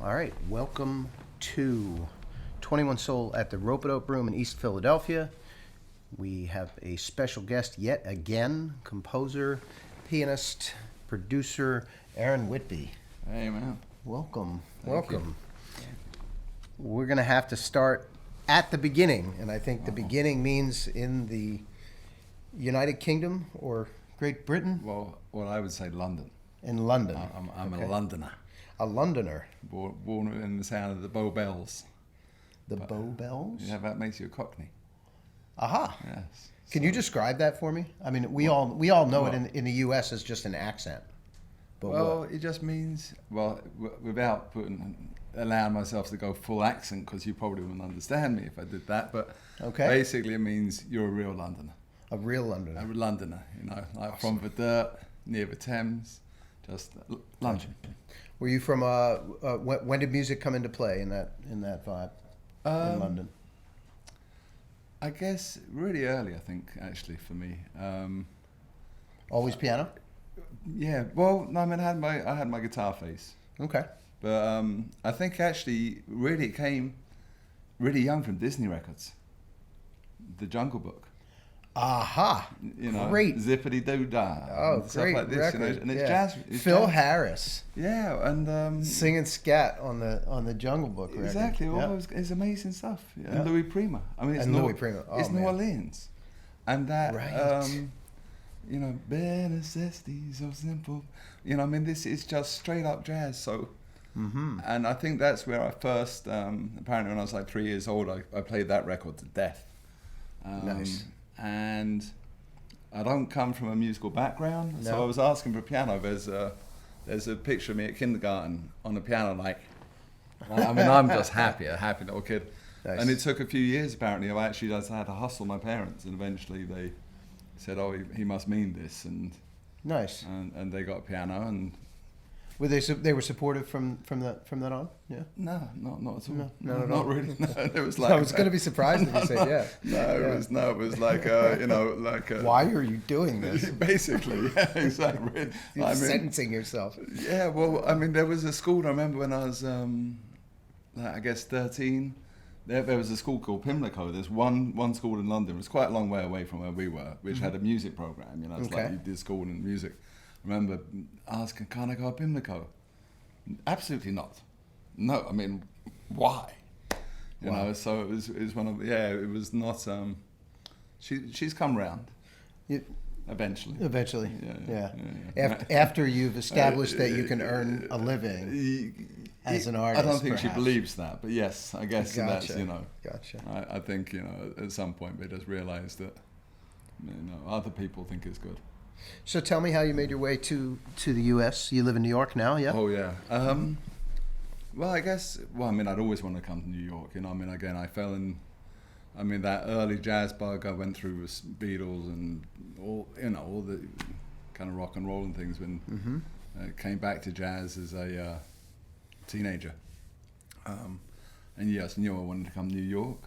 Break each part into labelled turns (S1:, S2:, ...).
S1: All right, welcome to 21 Soul at the Rope-A-Dope Room in East Philadelphia. We have a special guest yet again, composer, pianist, producer, Aaron Whitby.
S2: Hey, man.
S1: Welcome,
S2: Thank
S1: welcome. We're going to have to start at the beginning, and I think the beginning means in the United Kingdom or Great Britain?
S2: Well, I would say London.
S1: In London.
S2: I'm
S1: Okay.
S2: a Londoner.
S1: A Londoner.
S2: Born in the sound of the Bow Bells.
S1: The Bow Bells?
S2: Yeah, that makes you a Cockney.
S1: Aha.
S2: Yes.
S1: Can you describe that for me? I mean, we all know it in the U.S. as just an accent. But
S2: Well, it just means, without allowing myself to go full accent, because you probably wouldn't understand me if I did that, but
S1: Okay.
S2: basically it means you're a real Londoner.
S1: a real Londoner.
S2: A Londoner, like from the dirt, near the Thames, just London.
S1: Were you from? When did music come into play in that vibe in London?
S2: I guess really early, I think, actually, for me.
S1: Always piano.
S2: Yeah, well, no, I mean, I had my guitar face,
S1: Okay.
S2: but I think actually, really, it came really young from Disney records, The Jungle Book.
S1: Aha. Great.
S2: Zippity Doo Dah.
S1: Oh,
S2: stuff
S1: great
S2: like this,
S1: record.
S2: and it's
S1: Yeah.
S2: jazz. It's
S1: Phil
S2: jazz.
S1: Harris
S2: Yeah, and
S1: singing scat on the Jungle Book record.
S2: exactly.
S1: Yeah.
S2: All it's amazing stuff. Yeah.
S1: Yeah.
S2: And Louis Prima. I mean, it's
S1: Louis Prima. Oh,
S2: it's New
S1: man.
S2: Orleans, and that
S1: Right.
S2: bare necessity so simple. I mean, this is just straight up jazz. So, and I think that's where I first, apparently when I was like 3 years old, I played that record to death.
S1: Nice.
S2: And I don't come from a musical background, so
S1: No.
S2: I was asking for a piano. There's a picture of me at kindergarten on the piano, I mean, I'm just a happy little kid.
S1: Nice.
S2: And it took a few years, apparently. I actually just had to hustle my parents, and eventually they said, "Oh, he must mean this," and
S1: Nice.
S2: they got a piano, and
S1: Were they were supportive from that on? Yeah.
S2: no, not at all.
S1: No, not at
S2: not
S1: all.
S2: really. No, it was like
S1: I was going to be surprised if you said yeah.
S2: it was like
S1: Why are you doing this?
S2: Basically, yeah, exactly.
S1: You're sentencing yourself.
S2: Yeah, well, I mean, there was a school, I remember when I was, I guess 13, there was a school called Pimlico. There's one school in London, it was quite a long way away from where we were, which had a music program, it's
S1: Okay.
S2: like you did school and music. I remember asking, can I go to Pimlico? Absolutely not. No, I mean, why?
S1: Wow.
S2: So it was one of, it was not, she's come round. Eventually.
S1: Yeah.
S2: Yeah.
S1: After you've established that you can earn a living as an artist.
S2: I don't think
S1: perhaps.
S2: she believes that, but yes, I guess that's,
S1: Gotcha.
S2: I think, at some point they just realize that, other people think it's good.
S1: So tell me how you made your way to the U.S. You live in New York now, yeah?
S2: Oh, yeah. Well, I guess, I mean, I'd always wanted to come to New York, I mean, again, I fell in, that early jazz bug I went through with Beatles and all the kind of rock and roll and things when I came back to jazz as a teenager. And yes, knew I wanted to come to New York.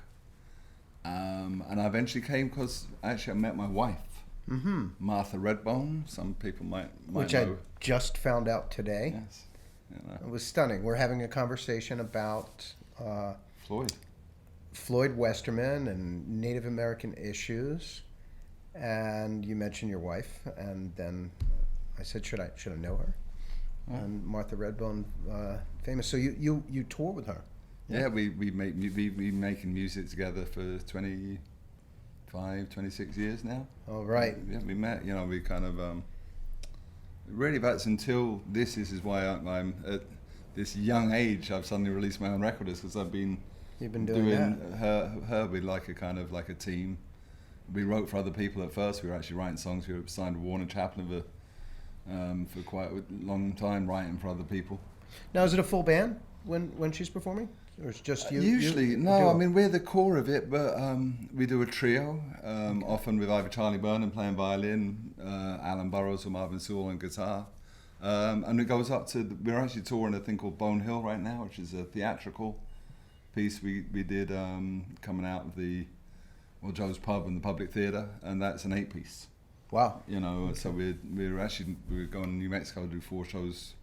S2: And I eventually came because actually I met my wife, Martha Redbone. Some people might
S1: Which
S2: know.
S1: I just found out today.
S2: Yes.
S1: It was stunning. We're having a conversation about Floyd Westerman and Native American issues, and you mentioned your wife, and then I said, should I know her?
S2: Oh.
S1: And Martha Redbone, famous. So you tour with her?
S2: Yeah, we been making music together for 26 years now.
S1: Oh, right.
S2: Yeah, we met. We kind of really that's until this is why I'm at this young age. I've suddenly released my own record, because I've been.
S1: You've been doing
S2: her with like a kind of like a team. We wrote for other people at first. We were actually writing songs. We were signed to Warner Chaplin for quite a long time, writing for other people.
S1: Now, is it a full band when she's performing, or it's just you?
S2: Usually, no. I mean, we're the core of it, but we do a trio, often with either Charlie Burnham playing violin, Alan Burrows or Marvin Sewell on guitar, and it goes up to. We're actually touring a thing called Bone Hill right now, which is a theatrical piece we did coming out of Joe's Pub and the Public Theatre, and that's an 8-piece.
S1: Wow.
S2: Okay. So we're going to New Mexico to do 4 shows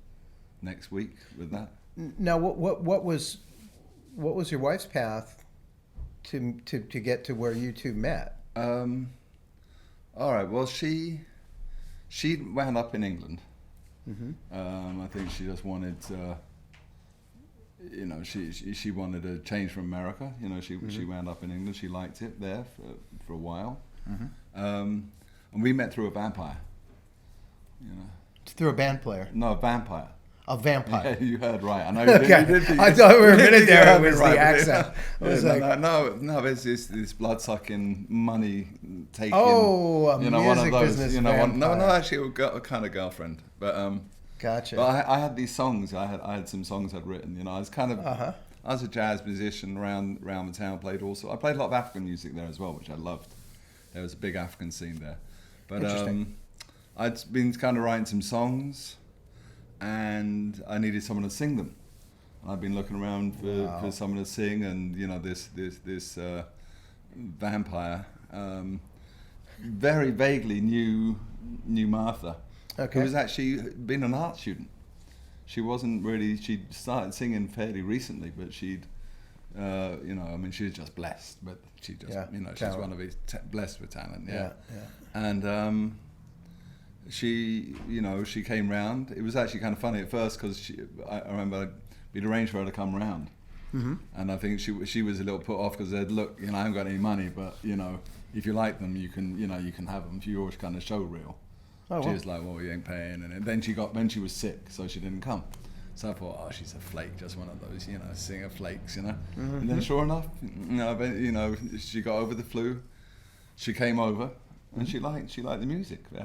S2: next week with that.
S1: Now, what was your wife's path to get to where you two met?
S2: All right. Well, she wound up in England. I think she just wanted, she wanted a change from America. She wound up in England. She liked it there for a while. And we met through a vampire.
S1: Through a band player.
S2: No, a vampire.
S1: A vampire.
S2: Yeah, you heard right. I know.
S1: Okay. I thought we were a minute there. It was the accent. I was like,
S2: no. There's this blood-sucking, money-taking.
S1: oh, a
S2: one
S1: music
S2: of those.
S1: business
S2: No, actually, a kind of girlfriend. But
S1: gotcha.
S2: But I had these songs. I had some songs I'd written. I was kind of. I was a jazz musician around the town. I played a lot of African music there as well, which I loved. There was a big African scene there. But I'd been kind of writing some songs, and I needed someone to sing them. I've been looking around for someone to sing, and this vampire very vaguely knew Martha, who was actually been an art student. She wasn't really. She started singing fairly recently, but she'd, she was just blessed. But she just, she's one of these blessed with talent. Yeah. And she came round. It was actually kind of funny at first because I remember we'd arranged for her to come round, and I think she was a little put off because they'd look, I haven't got any money, but if you like them, you can have them. She always kind of show reel. She was like, well, you ain't paying, and then she was sick, so she didn't come. So I thought, oh, she's a flake, just one of those, singer flakes, And then sure enough, she got over the flu. She came over, and she liked the music. It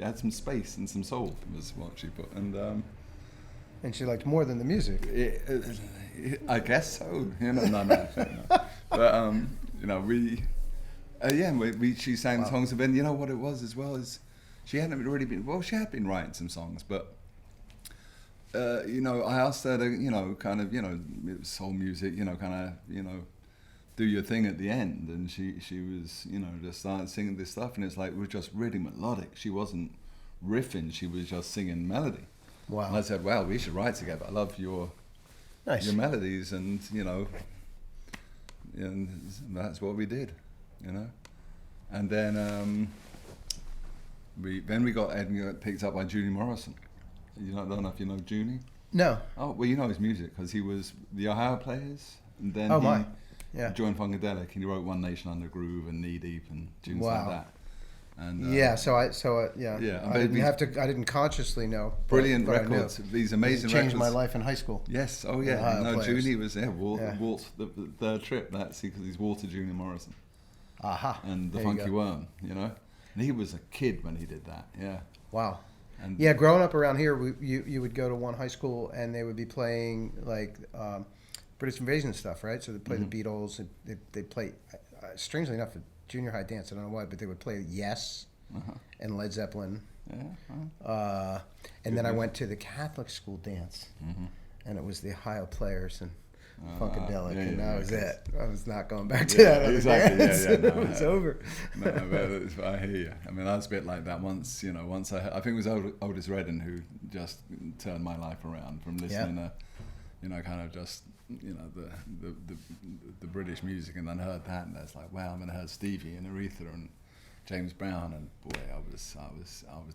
S2: had some space and some soul, was what she put, and
S1: she liked more than the music.
S2: I guess so. No. But she sang songs, and then what it was as well is she hadn't really been. Well, she had been writing some songs, but I asked her to kind of soul music, do your thing at the end, and she was just started singing this stuff, and it's like it was just really melodic. She wasn't riffing; she was just singing melody.
S1: Wow!
S2: And I said, "Well, we should write together. I love your melodies, and and that's what we did, And then we got picked up by Junie Morrison. I don't know if you know Junie.
S1: No.
S2: Oh well, you know his music because he was the Ohio Players, and then he joined Funkadelic, and he wrote One Nation Under Groove and Knee Deep and tunes like that. And I didn't consciously know. Brilliant records, these amazing records.
S1: Changed my life in high school.
S2: Yes, oh yeah. No, Junie was Walt, the third trip. That's because he's Walter Junie Morrison. And the Funky Worm, And he was a kid when he did that. Yeah.
S1: Wow. And growing up around here, you would go to one high school and they would be playing like British Invasion stuff, right? So they play the Beatles. And they play, strangely enough, junior high dance. I don't know why, but they would play Yes and Led Zeppelin. Yeah. And then I went to the Catholic school dance, and it was the Ohio Players and Funkadelic, and that was it. I was not going back to that other dance. It was over.
S2: No, I hear you. I mean, I was a bit like that once. Once I think it was Otis Redding who just turned my life around from listening to, kind of just the British music, and then heard that, and that's like, wow. And then I heard Stevie and Aretha and James Brown, and boy, I was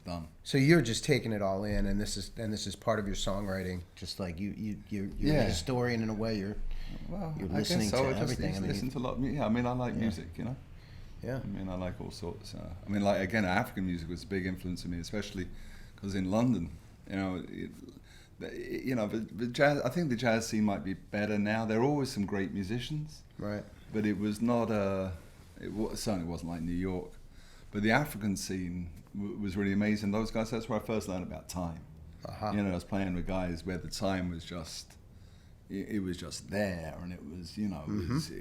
S2: done. So you're just taking it all in, and this is part of your songwriting. Just like you're a historian in a way. You're listening to everything. I listen to a lot. I mean, I like music, Yeah. I mean, I like all sorts. I mean, like again, African music was a big influence on me, especially because in London, the jazz. I think the jazz scene might be better now. There are always some great musicians,
S1: right?
S2: But it was not certainly wasn't like New York. But the African scene was really amazing. Those guys, that's where I first learned about time. I was playing with guys where the time was just, it was just there, and it was, it was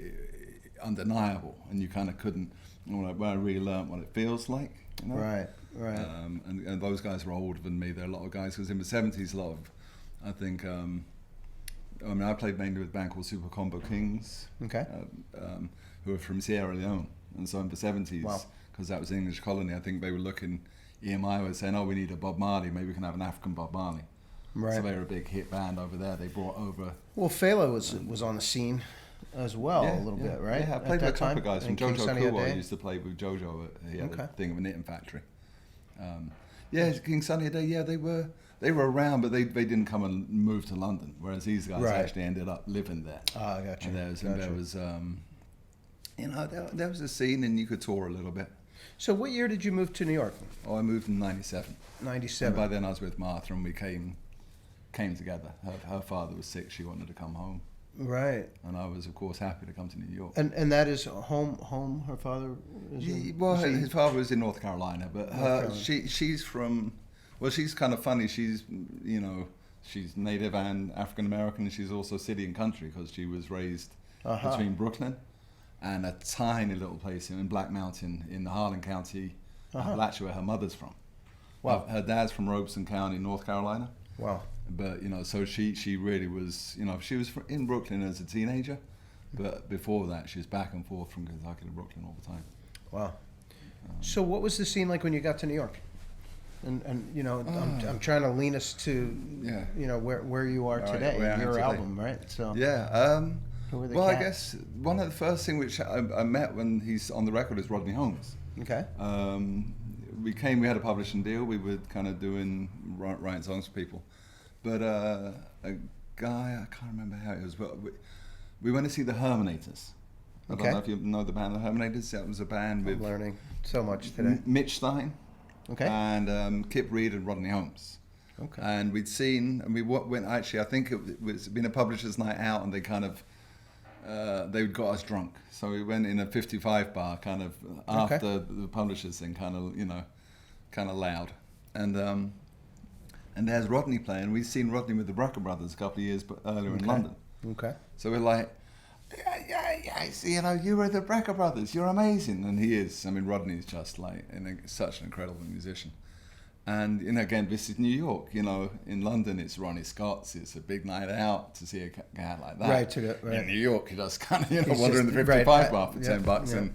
S2: undeniable, and you kind of couldn't. When I really learned what it feels like,
S1: Right.
S2: And those guys were older than me. There are a lot of guys, because in the 70s, a lot of, I think, I played mainly with a band called Super Combo Kings, who are from Sierra Leone, and so in the 70s, because that was an English colony, I think they were looking, EMI was saying, we need a Bob Marley, maybe we can have an African Bob Marley.
S1: Right.
S2: So they were a big hit band over there. They brought over.
S1: Well, Fela was on the scene as well a little bit, right?
S2: Yeah, I
S1: at
S2: played
S1: that
S2: with a couple
S1: time?
S2: of guys from
S1: And King
S2: Jojo
S1: Sunny
S2: Cool. I
S1: Ade?
S2: used to play with Jojo. He had
S1: Okay.
S2: a thing of a knitting factory. Yeah, King Sunny Day. Yeah, they were around, but they didn't come and move to London. Whereas these guys
S1: Right.
S2: actually ended up living there.
S1: Ah, I got you.
S2: And there was you know, there was a scene, and you could tour a little bit.
S1: So what year did you move to New York?
S2: Oh, I moved in '97.
S1: 97.
S2: And by then I was with Martha, and we came together. Her father was sick; she wanted to come home,
S1: Right.
S2: and I was, of course, happy to come to New York.
S1: And that is home. Her father is in,
S2: Well,
S1: is he-
S2: his father was in North Carolina, but
S1: Carolina.
S2: she's from. Well, she's kind of funny. She's she's Native and African American, and she's also city and country because she was raised between Brooklyn and a tiny little place in Black Mountain in the Harlan County, Appalachia, where her mother's from.
S1: Wow.
S2: Her dad's from Robeson County, North Carolina.
S1: Wow.
S2: But so she really was. She was in Brooklyn as a teenager, but before that she was back and forth from Kentucky to Brooklyn all the time.
S1: Wow. So what was the scene like when you got to New York? And I'm trying to lean us to where you are
S2: All right,
S1: today,
S2: where I am
S1: your
S2: today.
S1: album, right? So
S2: Yeah.
S1: who were the
S2: Well, I
S1: cats?
S2: guess one of the first thing which I met when he's on the record is Rodney Holmes.
S1: Okay.
S2: We had a publishing deal. We were kind of writing songs for people, but a guy, I can't remember how it was, but we went to see the Hermanators. I
S1: Okay.
S2: don't know if you know the band, the Hermanators. That was a band with
S1: I'm learning so much today.
S2: Mitch Stein
S1: Okay.
S2: and Kip Reed and Rodney Holmes.
S1: Okay.
S2: And we'd seen, and we went, actually, I think it was been a publisher's night out, and they kind of, they got us drunk. So we went in a 55 bar, kind of after the publisher's thing, kind of loud. And there's Rodney playing. We'd seen Rodney with the Brecker Brothers a couple of years earlier in London.
S1: Okay.
S2: So we're like, yeah, you were the Brecker Brothers. You're amazing. And he is. I mean, Rodney's just like such an incredible musician. And again, this is New York. In London, it's Ronnie Scott's. It's a big night out to see a cat like that.
S1: Right.
S2: In New York, you just kind of
S1: It's
S2: wander in the
S1: just-
S2: 55
S1: right,
S2: bar for $10,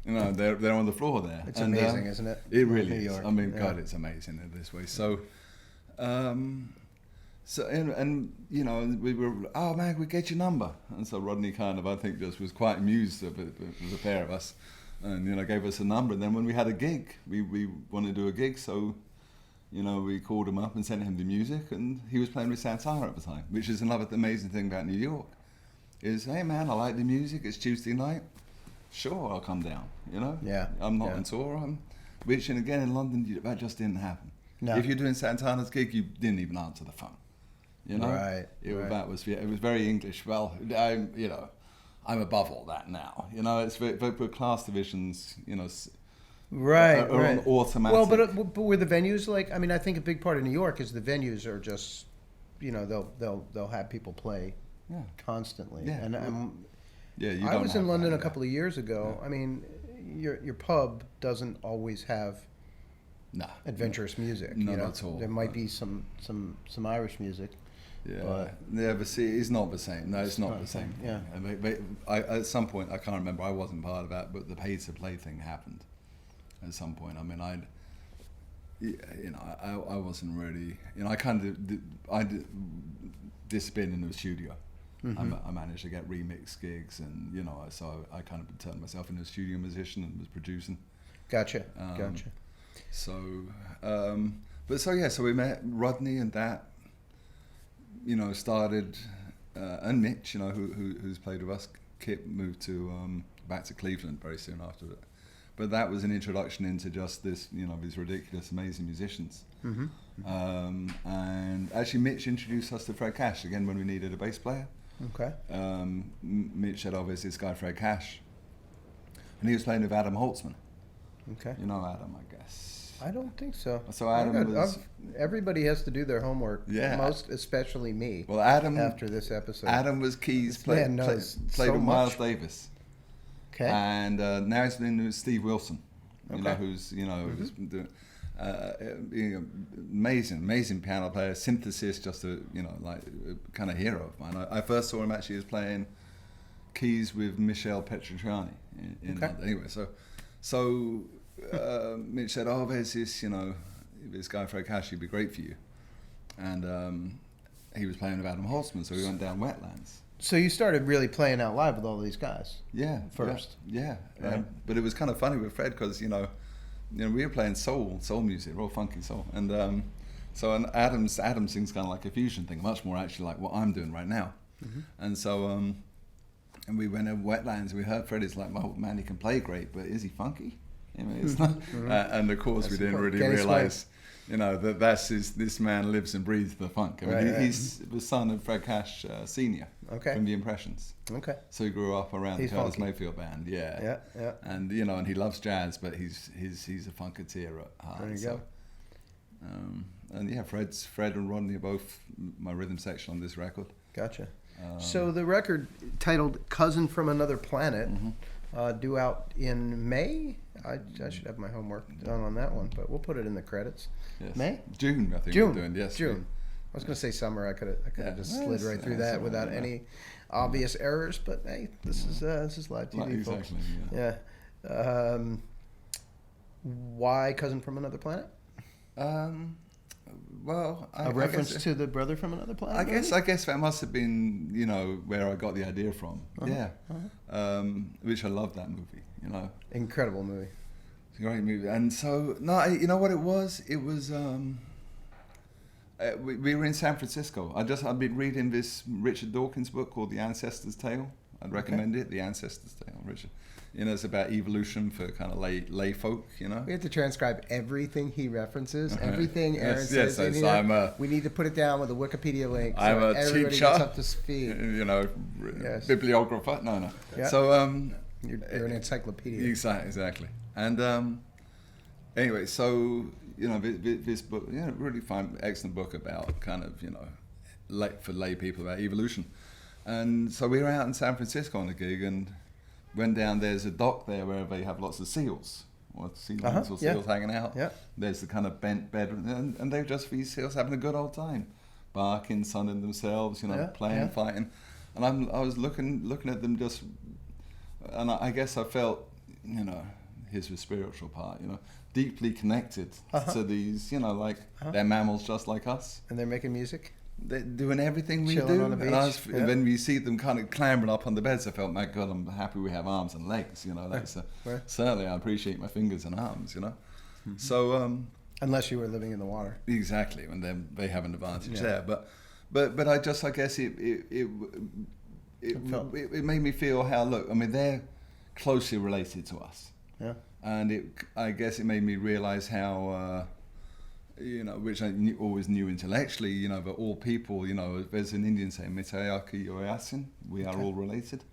S1: yeah.
S2: and they're on the floor there.
S1: It's
S2: And,
S1: amazing, isn't it?
S2: It really
S1: New
S2: is.
S1: York,
S2: I mean,
S1: yeah.
S2: God, it's amazing in this way. So, we were, oh man, we get your number. And so Rodney kind of, I think, just was quite amused of the pair of us, and gave us a number. And then when we had a gig, we wanted to do a gig, so we called him up and sent him the music, and he was playing with Santana at the time, which is another amazing thing about New York. Is, hey man, I like the music. It's Tuesday night. Sure, I'll come down.
S1: Yeah.
S2: I'm not
S1: Yeah.
S2: on tour. Which, and again in London, that just didn't happen.
S1: No.
S2: If you're doing Santana's gig, you didn't even answer the phone.
S1: Right.
S2: That was it was very English. Well, I'm above all that now. It's for class divisions.
S1: Right.
S2: Are on
S1: right.
S2: automatic.
S1: Well, but were the venues like? I mean, I think a big part of New York is the venues are just, they'll have people play
S2: Yeah.
S1: constantly.
S2: Yeah.
S1: And
S2: Yeah, you
S1: I
S2: don't
S1: was
S2: have
S1: in London
S2: that,
S1: a couple of years ago.
S2: Yeah.
S1: I mean, your pub doesn't always have
S2: No.
S1: adventurous music.
S2: Not at all.
S1: There might be some Irish music.
S2: Yeah, but see, it's not the same. No, it's not the same.
S1: Yeah.
S2: But at some point, I can't remember. I wasn't part of that, but the pay to play thing happened. At some point, I mean, I wasn't really. I kind of disappeared into the studio.
S1: Mm-hmm.
S2: I managed to get remix gigs, and so I kind of turned myself into a studio musician and was producing.
S1: Gotcha.
S2: So, so we met Rodney and that. Started, and Mitch, who's played with us. Kip moved back to Cleveland very soon after it. But that was an introduction into just this, these ridiculous, amazing musicians.
S1: Mm-hmm.
S2: And actually, Mitch introduced us to Fred Cash again when we needed a bass player.
S1: Okay.
S2: Mitch said, "Oh, there's this guy Fred Cash," and he was playing with Adam Holtzman.
S1: Okay.
S2: You know Adam, I guess.
S1: I don't think so.
S2: So Adam was.
S1: Everybody has to do their homework.
S2: Yeah.
S1: Most especially me.
S2: Well, Adam.
S1: After this episode.
S2: Adam was keys.
S1: This
S2: Played
S1: man knows
S2: played
S1: so
S2: with Miles
S1: much.
S2: Davis.
S1: Okay.
S2: And now he's been with Steve Wilson.
S1: Okay.
S2: Who's who's been doing being an amazing piano player, synthesis, just a kind of hero of mine. I first saw him actually as playing keys with Michel Petrucciani in
S1: Okay.
S2: London. Anyway, so Mitch said, "Oh, there's this guy Fred Cash, he'd be great for you." And he was playing with Adam Holtzman, so we went down Wetlands.
S1: So you started really playing out live with all these guys.
S2: Yeah,
S1: First.
S2: Yeah.
S1: Right.
S2: But it was kind of funny with Fred because we were playing soul music, real funky soul, and Adam sings kind of like a fusion thing, much more actually like what I'm doing right now, and so and we went to Wetlands. We heard Freddie's like, oh man, he can play great, but is he funky? I mean, it's not. And of course, we didn't really realize. That this man lives and breathes the funk. I mean, he's the son of Fred Cash Senior from the Impressions. Okay. So he grew up around the Curtis Mayfield band. Yeah. And and he loves jazz, but he's a funketeer at heart. There you go. And yeah, Fred and Rodney are both my rhythm section on this record.
S1: Gotcha. So the record titled "Cousin from Another Planet," due out in May. I should have my homework done on that one, but we'll put it in the credits.
S2: Yes.
S1: May?
S2: June, I think we're doing. Yes,
S1: June. I was going to say summer. I could have just slid right through that without any obvious errors. But hey, this is live TV, folks.
S2: Exactly.
S1: Yeah. Why "Cousin from Another Planet"?
S2: Well,
S1: a reference to the brother from another planet.
S2: I guess that must have been where I got the idea from. Which I love that movie.
S1: Incredible movie.
S2: It's a great movie. And so you know what it was? It was we were in San Francisco. I'd been reading this Richard Dawkins book called The Ancestor's Tale. I'd recommend it. The Ancestor's Tale, Richard. It's about evolution for kind of lay folk, We
S1: have to transcribe everything he references, everything Aaron says in
S2: here.
S1: So we need to put it down with a Wikipedia link so
S2: I'm a
S1: everybody
S2: teacher,
S1: gets up to speed.
S2: Bibliographer. No.
S1: Yeah.
S2: So
S1: you're an encyclopedia.
S2: Exactly. And anyway, so this book, really fine, excellent book about kind of for lay people about evolution. And so we were out in San Francisco on a gig and went down. There's a dock there where they have lots of seals, or sea lions or seals hanging out. Yeah. There's the kind of bent bed, and they're just these seals having a good old time, barking, sunning themselves, playing, fighting. And I was looking at them just, and I guess I felt, his spiritual part, deeply connected to these, they're mammals just like us.
S1: And they're making music?
S2: They're doing everything we
S1: Chilling
S2: do.
S1: on the beach.
S2: And when we see them kind of clambering up on the beds, I felt, my God, I'm happy we have arms and legs. Certainly I appreciate my fingers and arms. So
S1: unless you were living in the water.
S2: Exactly, and then they have an advantage there. But I guess it made me feel how they're closely related to us. Yeah. And I guess it made me realize how. Which I always knew intellectually, but all people, there's an Indian saying, Mitayaki Oyasin, we are all related.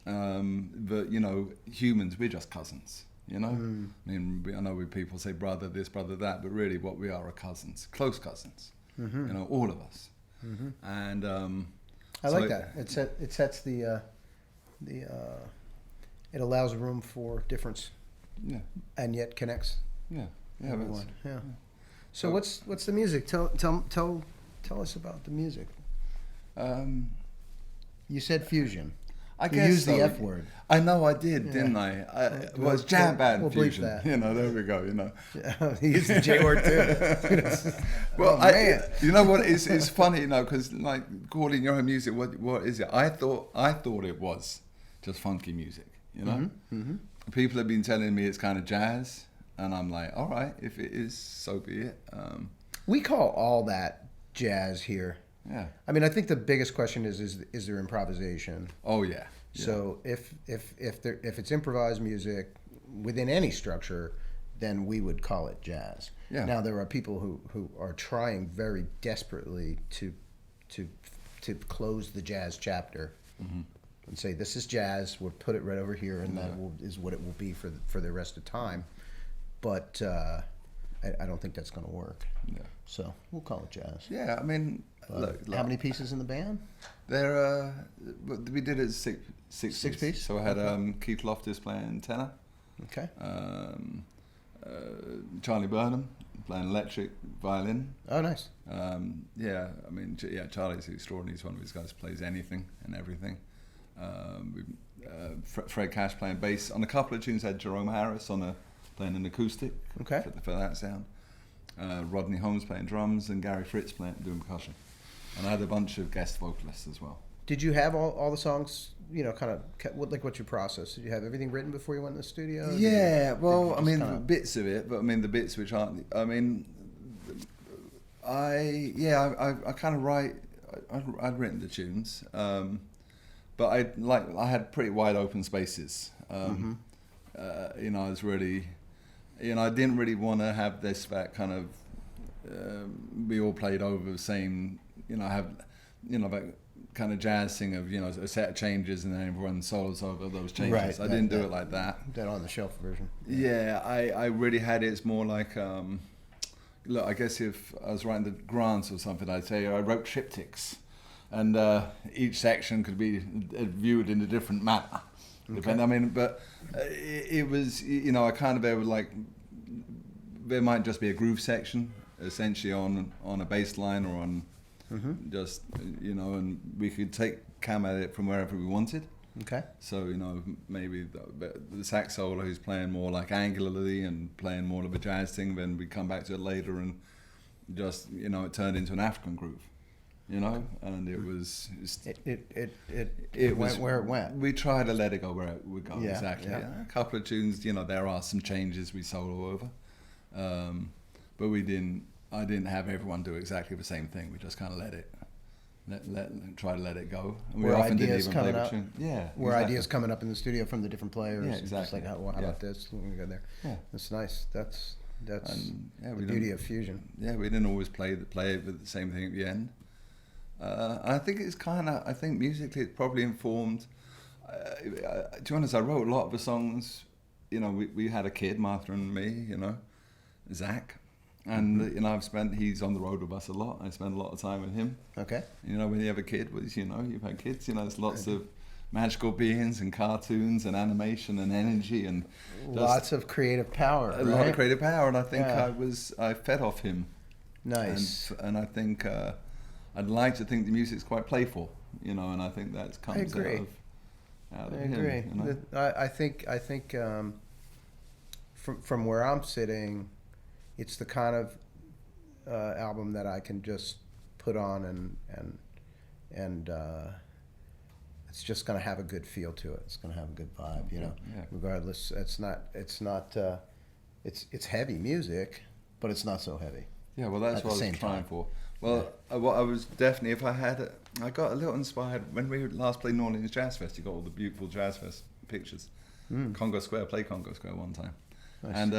S2: But, humans, we're just cousins, I mean, I know people say brother this, brother that, but really what we are cousins, close cousins, all of us. And
S1: I like that. It sets the it allows room for difference. Yeah. And yet connects.
S2: Yeah.
S1: Everyone. Yeah. So what's the music? Tell us about the music. You said fusion.
S2: I
S1: you
S2: guess
S1: used
S2: so.
S1: the F word.
S2: I know I did, didn't I? It was jam band fusion.
S1: That.
S2: There we go.
S1: He used the J word too.
S2: Well, you know what? It's funny, because like calling your own music, what is it? I thought it was just funky music. People have been telling me it's kind of jazz. And I'm like, all right, if it is, so be it.
S1: We call all that jazz here.
S2: Yeah.
S1: I mean, I think the biggest question is there improvisation?
S2: Oh yeah.
S1: So if it's improvised music within any structure, then we would call it jazz. Yeah. Now there are people who are trying very desperately to close the jazz chapter and say this is jazz. We'll put it right over here, and that is what it will be for the rest of time. But I don't think that's going to work. Yeah. So we'll call it jazz.
S2: Yeah, I mean, look,
S1: how many pieces in the band?
S2: We did it six pieces. So I had Keith Loftus playing tenor. Okay. Charlie Burnham playing electric violin.
S1: Oh, nice.
S2: Charlie's extraordinary. He's one of these guys who plays anything and everything. Fred Cash playing bass. On a couple of tunes, I had Jerome Harris playing an acoustic for that sound. Rodney Holmes playing drums and Gary Fritz doing percussion. And I had a bunch of guest vocalists as well.
S1: Did you have all the songs, kind of, what's your process? Did you have everything written before you went in the studio?
S2: Yeah, well,
S1: did
S2: I
S1: you
S2: mean,
S1: just kinda...
S2: bits of it, but I mean, the bits which aren't, I mean, I kind of write, I'd written the tunes, but I had pretty wide open spaces. I was really, I didn't really want to have that kind of, we all played over the same, have, that kind of jazz thing of, a set of changes and then everyone solos over those changes.
S1: Right,
S2: I didn't do it like that.
S1: That on the shelf version.
S2: Yeah, I really had it. It's more like, look, I guess if I was writing the grants or something, I'd say I wrote triptychs, and each section could be viewed in a different manner. Okay. I mean, but it was, I kind of there might just be a groove section, essentially on a bass line or on just, and we could come at it from wherever we wanted.
S1: Okay.
S2: So, maybe the sax solo who's playing more like angularly and playing more of a jazz thing, then we come back to it later and just, it turned into an African groove, and it was...
S1: It went where it went.
S2: We tried to let it go where it would go, exactly.
S1: Yeah.
S2: A couple of tunes, there are some changes we solo over, but I didn't have everyone do exactly the same thing. We just kind of try to let it go. And we often didn't even play the tune. Yeah.
S1: Were ideas coming up in the studio from the different players?
S2: Yeah, exactly.
S1: Just like, how about this? We're gonna go there. Yeah. That's nice. That's the beauty of fusion.
S2: Yeah, we didn't always play it with the same thing at the end. I think it's I think musically it's probably informed. To be honest, I wrote a lot of the songs. We had a kid, Martha and me. Zach. And he's on the road with us a lot. I spend a lot of time with him.
S1: Okay.
S2: When you have a kid, you've had kids, there's lots of magical beings and cartoons and animation and energy and
S1: lots of creative power.
S2: A lot of creative power, and I think I fed off him.
S1: Nice.
S2: And I think I'd like to think the music's quite playful, and I think that comes out of
S1: I
S2: him.
S1: agree. I think from where I'm sitting, it's the kind of album that I can just put on and it's just going to have a good feel to it. It's going to have a good vibe,
S2: Yeah.
S1: Regardless, it's heavy music, but it's not so heavy.
S2: Yeah, well, that's what I was trying for. Well, what I was definitely, I got a little inspired when we last played New Orleans Jazz Fest. You got all the beautiful Jazz Fest pictures. Congo Square, played Congo Square one time, nice.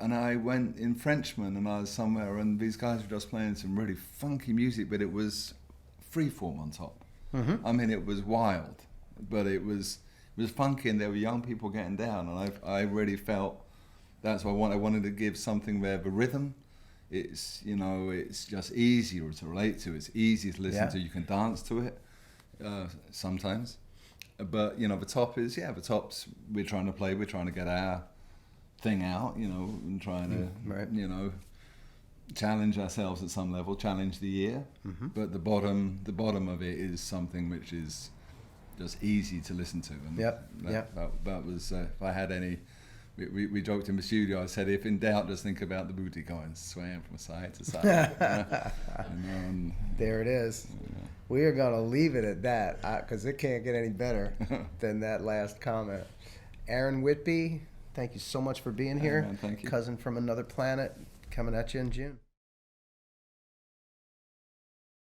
S2: And I went in Frenchman and I was somewhere and these guys were just playing some really funky music, but it was freeform on top. I mean, it was wild, but it was funky, and there were young people getting down, and I really felt that's what I wanted to give something where the rhythm, it's just easier to relate to. It's easy to listen to. You can dance to it sometimes, but the top is the top's we're trying to play. We're trying to get our thing out, and trying to challenge ourselves at some level, challenge the ear. But the bottom of it is something which is just easy to listen to. And that was if I had any. We joked in the studio. I said, if in doubt, just think about the booty going swaying from side to side.
S1: There it is. Yeah. We are going to leave it at that because it can't get any better than that last comment. Aaron Whitby, thank you so much for being here.
S2: Man, thank you.
S1: Cousin from another planet, coming at you in June.